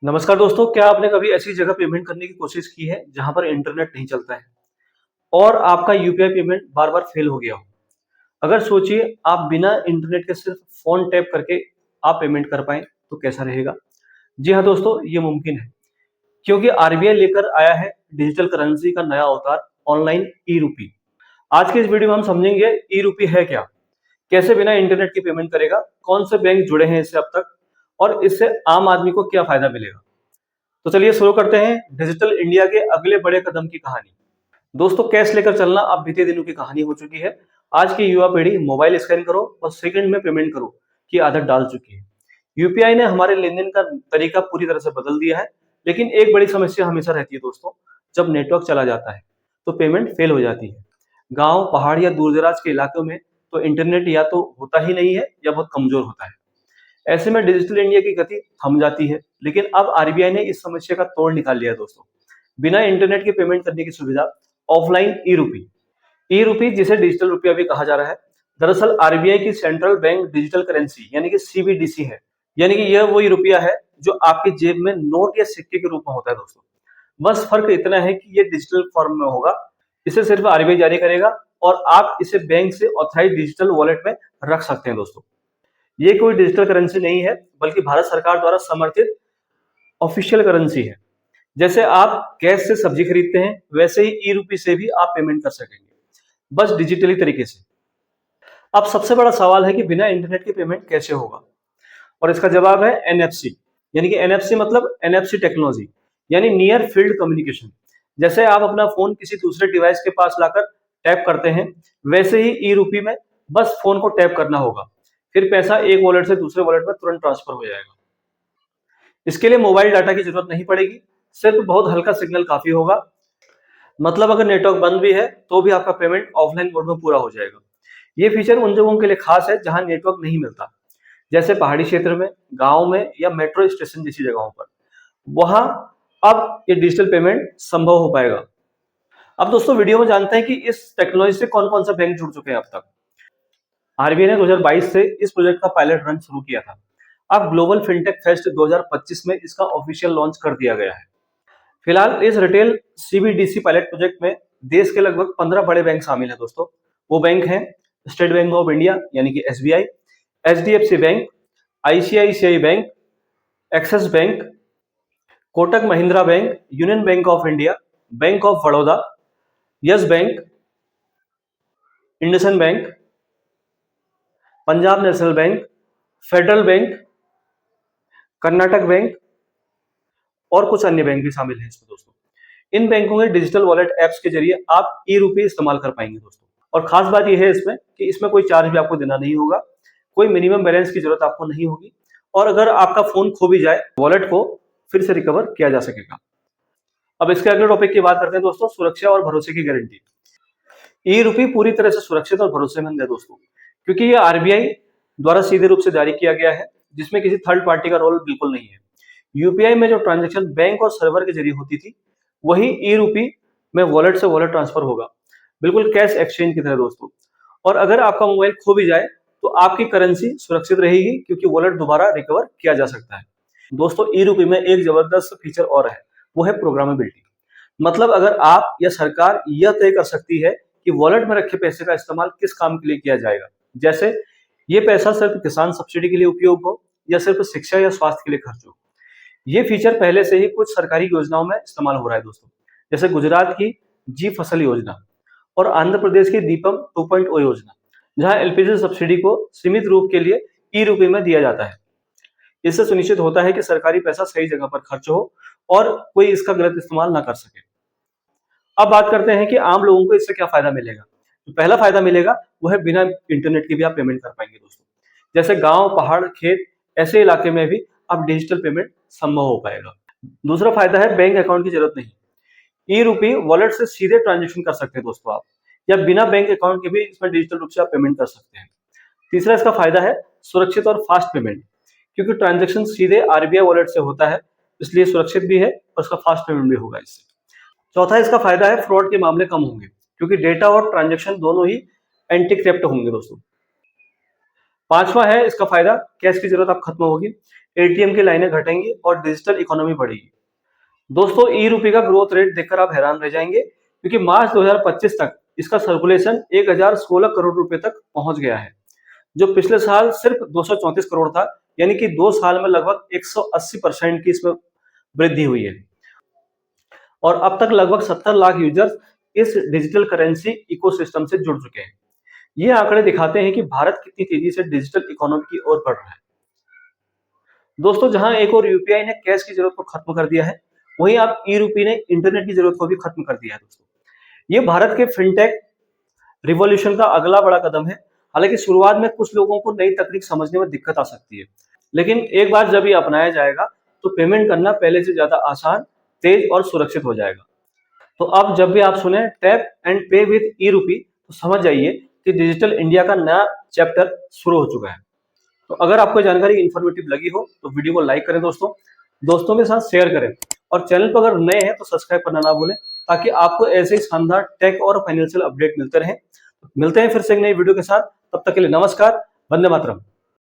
नमस्कार दोस्तों, क्या आपने कभी ऐसी जगह पेमेंट करने की कोशिश की है जहां पर इंटरनेट नहीं चलता है और आपका यूपीआई पेमेंट बार बार फेल हो गया हो? अगर सोचिए आप बिना इंटरनेट के सिर्फ फोन टैप करके आप पेमेंट कर पाएं तो कैसा रहेगा। जी हाँ दोस्तों, ये मुमकिन है क्योंकि आरबीआई लेकर आया है डिजिटल करेंसी का नया अवतार, ऑनलाइन ई रूपी। आज के इस वीडियो में हम समझेंगे ई रूपी है क्या, कैसे बिना इंटरनेट के पेमेंट करेगा, कौन से बैंक जुड़े हैं इससे अब तक और इससे आम आदमी को क्या फायदा मिलेगा। तो चलिए शुरू करते हैं डिजिटल इंडिया के अगले बड़े कदम की कहानी। दोस्तों, कैश लेकर चलना अब बीते दिनों की कहानी हो चुकी है। आज की युवा पीढ़ी मोबाइल स्कैन करो और सेकंड में पेमेंट करो की आदत डाल चुकी है। यूपीआई ने हमारे लेन देन का तरीका पूरी तरह से बदल दिया है, लेकिन एक बड़ी समस्या हमेशा रहती है दोस्तों। जब नेटवर्क चला जाता है तो पेमेंट फेल हो जाती है। गांव, पहाड़ या दूर दराज के इलाकों में तो इंटरनेट या तो होता ही नहीं है या बहुत कमजोर होता है। ऐसे में डिजिटल इंडिया की गति थम जाती है। लेकिन अब आरबीआई ने इस समस्या का तोड़ निकाल लिया है दोस्तों। बिना इंटरनेट के पेमेंट करने की सुविधा, ऑफलाइन ई रूपी। ई रूपी जिसे डिजिटल रुपया भी कहा जा रहा है, दरअसल आरबीआई की सेंट्रल बैंक डिजिटल करेंसी यानी कि सीबीडीसी है। यानी कि यह वही रुपया है जो आपकी जेब में नोट या सिक्के के रूप में होता है दोस्तों। बस फर्क इतना है कि ये डिजिटल फॉर्म में होगा। इसे सिर्फ आरबीआई जारी करेगा और आप इसे बैंक से ऑथराइज डिजिटल वॉलेट में रख सकते हैं दोस्तों। ये कोई डिजिटल करेंसी नहीं है, बल्कि भारत सरकार द्वारा समर्थित ऑफिशियल करेंसी है। जैसे आप कैश से सब्जी खरीदते हैं, वैसे ही ई रूपी से भी आप पेमेंट कर सकेंगे, बस डिजिटली तरीके से। अब सबसे बड़ा सवाल है कि बिना इंटरनेट के पेमेंट कैसे होगा, और इसका जवाब है एनएफसी। यानी कि एनएफसी मतलब एनएफसी टेक्नोलॉजी, यानी नियर फील्ड कम्युनिकेशन। जैसे आप अपना फोन किसी दूसरे डिवाइस के पास लाकर टैप करते हैं, वैसे ही ई रूपी में बस फोन को टैप करना होगा, फिर पैसा एक वॉलेट से दूसरे वॉलेट में तुरंत ट्रांसफर हो जाएगा। इसके लिए मोबाइल डाटा की जरूरत नहीं पड़ेगी, सिर्फ बहुत हल्का सिग्नल काफी होगा। मतलब अगर नेटवर्क बंद भी है तो भी आपका पेमेंट ऑफलाइन मोड में पूरा हो जाएगा। ये फीचर उन जगहों के लिए खास है जहां नेटवर्क नहीं मिलता, जैसे पहाड़ी क्षेत्र में, गांव में या मेट्रो स्टेशन जैसी जगहों पर। वहां अब ये डिजिटल पेमेंट संभव हो पाएगा। अब दोस्तों, वीडियो में जानते हैं कि इस टेक्नोलॉजी से कौन कौन सा बैंक जुड़ चुके हैं अब तक। आरबीआई ने 2022 से इस प्रोजेक्ट का पायलट रन शुरू किया था। अब ग्लोबल फिनटेक फेस्ट 2025 में इसका ऑफिशियल लॉन्च कर दिया गया है। फिलहाल इस रिटेल सीबीडीसी पायलट प्रोजेक्ट में देश के लगभग 15 बड़े बैंक शामिल हैं दोस्तों। वो बैंक हैं स्टेट बैंक ऑफ इंडिया यानी कि SBI, HDFC bank, ICICI bank, axis bank, Kotak Mahindra bank, union bank of India, bank of Baroda, yes bank, IndusInd bank, Punjab national bank, federal bank, Karnataka bank और कुछ अन्य बैंक भी शामिल हैं इसमें दोस्तों। इन बैंकों के डिजिटल वॉलेट एप्स के जरिए आप ई रूपी इस्तेमाल कर पाएंगे दोस्तों। और खास बात यह है इसमें कि इसमें कोई चार्ज भी आपको देना नहीं होगा, कोई मिनिमम बैलेंस की जरूरत आपको नहीं होगी, और अगर आपका फोन खो भी जाए, वॉलेट को फिर से रिकवर किया जा सकेगा। अब इसके अगले टॉपिक की बात करते हैं दोस्तों, सुरक्षा और भरोसे की गारंटी। ई रूपी पूरी तरह से सुरक्षित और भरोसेमंद है दोस्तों, क्योंकि ये आरबीआई द्वारा सीधे रूप से जारी किया गया है, जिसमें किसी थर्ड पार्टी का रोल बिल्कुल नहीं है। यूपीआई में जो ट्रांजैक्शन बैंक और सर्वर के जरिए होती थी, वही ई रूपी में वॉलेट से वॉलेट ट्रांसफर होगा, बिल्कुल कैश एक्सचेंज की तरह दोस्तों। और अगर आपका मोबाइल खो भी जाए तो आपकी करेंसी सुरक्षित रहेगी, क्योंकि वॉलेट दोबारा रिकवर किया जा सकता है। दोस्तों, ई रूपी में एक जबरदस्त फीचर और है, वो है प्रोग्रामेबिलिटी। मतलब अगर आप या सरकार यह तय कर सकती है कि वॉलेट में रखे पैसे का इस्तेमाल किस काम के लिए किया जाएगा, जैसे ये पैसा सिर्फ किसान सब्सिडी के लिए उपयोग हो या सिर्फ शिक्षा या स्वास्थ्य के लिए खर्च हो। ये फीचर पहले से ही कुछ सरकारी योजनाओं में इस्तेमाल हो रहा है दोस्तों, जैसे गुजरात की जी फसल योजना और आंध्र प्रदेश की दीपम 2.0 योजना, जहां एलपीजी सब्सिडी को सीमित रूप के लिए ई रूपी में दिया जाता है। इससे सुनिश्चित होता है कि सरकारी पैसा सही जगह पर खर्च हो और कोई इसका गलत इस्तेमाल ना कर सके। अब बात करते हैं कि आम लोगों को इससे क्या फायदा मिलेगा। तो पहला फायदा मिलेगा वो है बिना इंटरनेट के भी आप पेमेंट कर पाएंगे दोस्तों। जैसे गांव, पहाड़, खेत, ऐसे इलाके में भी अब डिजिटल पेमेंट संभव हो पाएगा। दूसरा फायदा है बैंक अकाउंट की जरूरत नहीं। ई रूपी वॉलेट से सीधे ट्रांजेक्शन कर सकते हैं दोस्तों आप, या बिना बैंक अकाउंट के भी इसमें डिजिटल रूप से आप पेमेंट कर सकते हैं। तीसरा इसका फायदा है सुरक्षित और फास्ट पेमेंट, क्योंकि ट्रांजेक्शन सीधे आरबीआई वॉलेट से होता है, इसलिए सुरक्षित भी है और इसका फास्ट पेमेंट भी होगा इससे। चौथा इसका फायदा है फ्रॉड के मामले कम होंगे, क्योंकि डेटा और ट्रांजेक्शन दोनों ही एंटी क्रिप्ट होंगे दोस्तों। पांचवा है इसका फायदा, कैश की जरूरत आप खत्म होगी, एटीएम की लाइनें घटेंगी और डिजिटल इकोनॉमी बढ़ेगी। दोस्तों ई रूपी का ग्रोथ रेट देखकर आप हैरान रह जाएंगे, क्योंकि मार्च 2025 तक इसका सर्कुलेशन 1016 करोड़ रुपए तक पहुंच गया है, जो पिछले साल सिर्फ 234 करोड़ था। यानी कि 2 साल में लगभग 180% की इसमें वृद्धि हुई है। और अब तक लगभग 70 लाख यूजर्स इस डिजिटल करेंसी इकोसिस्टम से जुड़ चुके हैं। ये आंकड़े दिखाते हैं कि भारत कितनी तेजी से डिजिटल इकोनॉमी की ओर बढ़ रहा है। दोस्तों जहां एक और यूपीआई ने कैश की जरूरत को खत्म कर दिया है, वहीं अब ई रूपी ने इंटरनेट की जरूरत को भी खत्म कर दिया है। दोस्तों ये भारत के फिनटेक रिवॉल्यूशन का अगला बड़ा कदम है। हालांकि शुरुआत में कुछ लोगों को नई तकनीक समझने में दिक्कत आ सकती है, लेकिन एक बार जब ये अपनाया जाएगा तो पेमेंट करना पहले से ज्यादा आसान, तेज और सुरक्षित हो जाएगा। तो अब जब भी आप सुने टैप एंड पे विद ई रूपी, तो समझ जाइए कि डिजिटल इंडिया का नया चैप्टर शुरू हो चुका है। तो अगर आपको जानकारी इन्फॉर्मेटिव लगी हो तो वीडियो को लाइक करें, दोस्तों के साथ शेयर करें, और चैनल पर अगर नए हैं तो सब्सक्राइब करना ना भूलें, ताकि आपको ऐसे ही शानदार टेक और फाइनेंशियल अपडेट मिलते रहें। मिलते हैं फिर से एक नई वीडियो के साथ, तब तक के लिए नमस्कार, वंदे मातरम।